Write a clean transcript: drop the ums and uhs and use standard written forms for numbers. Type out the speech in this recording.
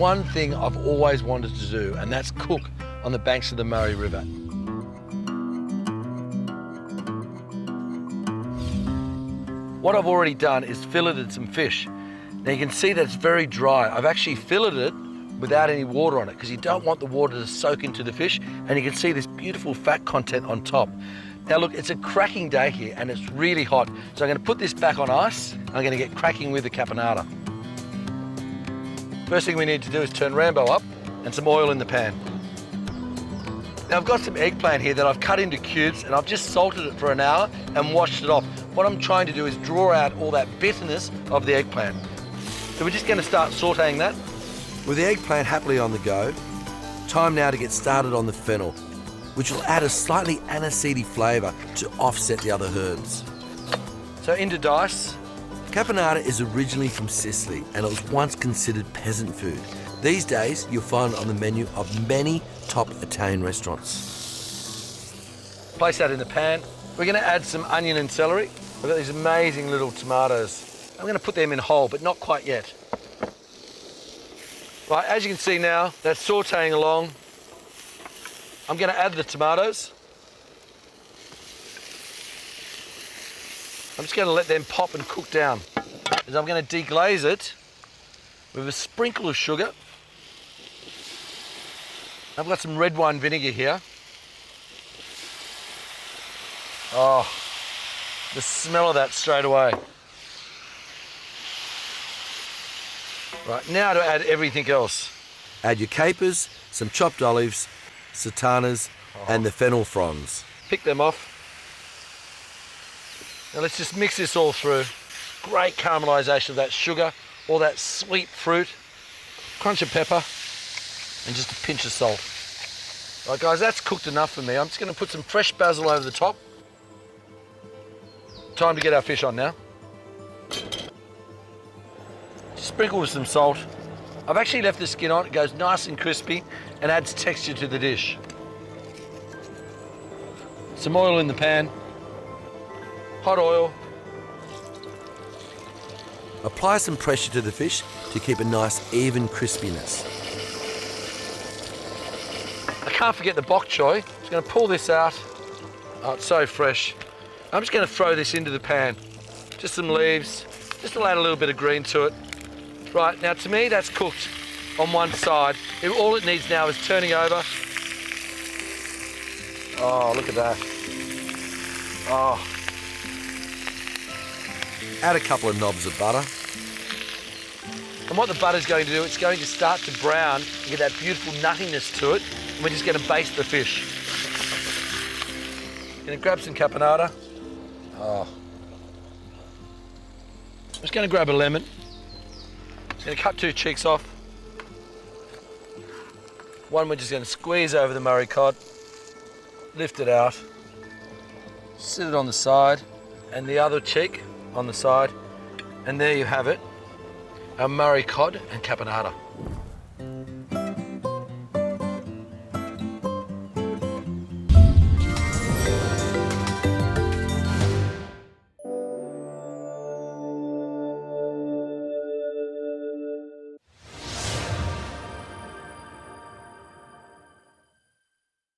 one thing I've always wanted to do, and that's cook on the banks of the Murray River. What I've already done is filleted some fish. Now you can see that it's very dry. I've actually filleted it without any water on it because you don't want the water to soak into the fish, and you can see this beautiful fat content on top. Now look, it's a cracking day here and it's really hot, so I'm going to put this back on ice. I'm going to get cracking with the caponata. First thing we need to do is turn Rambo up and some oil in the pan. Now I've got some eggplant here that I've cut into cubes and I've just salted it for an hour and washed it off. What I'm trying to do is draw out all that bitterness of the eggplant. So we're just going to start sauteing that. With the eggplant happily on the go, time now to get started on the fennel, which will add a slightly aniseedy flavour to offset the other herbs. So into dice. Caponata is originally from Sicily and it was once considered peasant food. These days, you'll find it on the menu of many top Italian restaurants. Place that in the pan. We're going to add some onion and celery. We've got these amazing little tomatoes. I'm going to put them in whole, but not quite yet. Right, as you can see now, that's sauteing along. I'm going to add the tomatoes. I'm just going to let them pop and cook down. As I'm going to deglaze it with a sprinkle of sugar. I've got some red wine vinegar here. Oh, the smell of that straight away. Right, now to add everything else. Add your capers, some chopped olives, sultanas, and the fennel fronds. Pick them off. Now let's just mix this all through. Great caramelisation of that sugar, all that sweet fruit, crunch of pepper, and just a pinch of salt. Right guys, that's cooked enough for me. I'm just going to put some fresh basil over the top. Time to get our fish on now. Sprinkle with some salt. I've actually left the skin on, it goes nice and crispy and adds texture to the dish. Some oil in the pan. Hot oil. Apply some pressure to the fish to keep a nice even crispiness. I can't forget the bok choy. I'm just going to pull this out. Oh, it's so fresh. I'm just going to throw this into the pan. Just some leaves, just to add a little bit of green to it. Right, now to me that's cooked on one side. All it needs now is turning over. Oh, look at that. Oh. Add a couple of knobs of butter. And what the butter's going to do, it's going to start to brown and get that beautiful nuttiness to it. And we're just going to baste the fish. Going to grab some caponata. Oh. I'm just going to grab a lemon. Just going to cut 2 cheeks off. One we're just going to squeeze over the Murray cod. Lift it out. Sit it on the side. And the other cheek on the side, and there you have it, our Murray cod and caponata.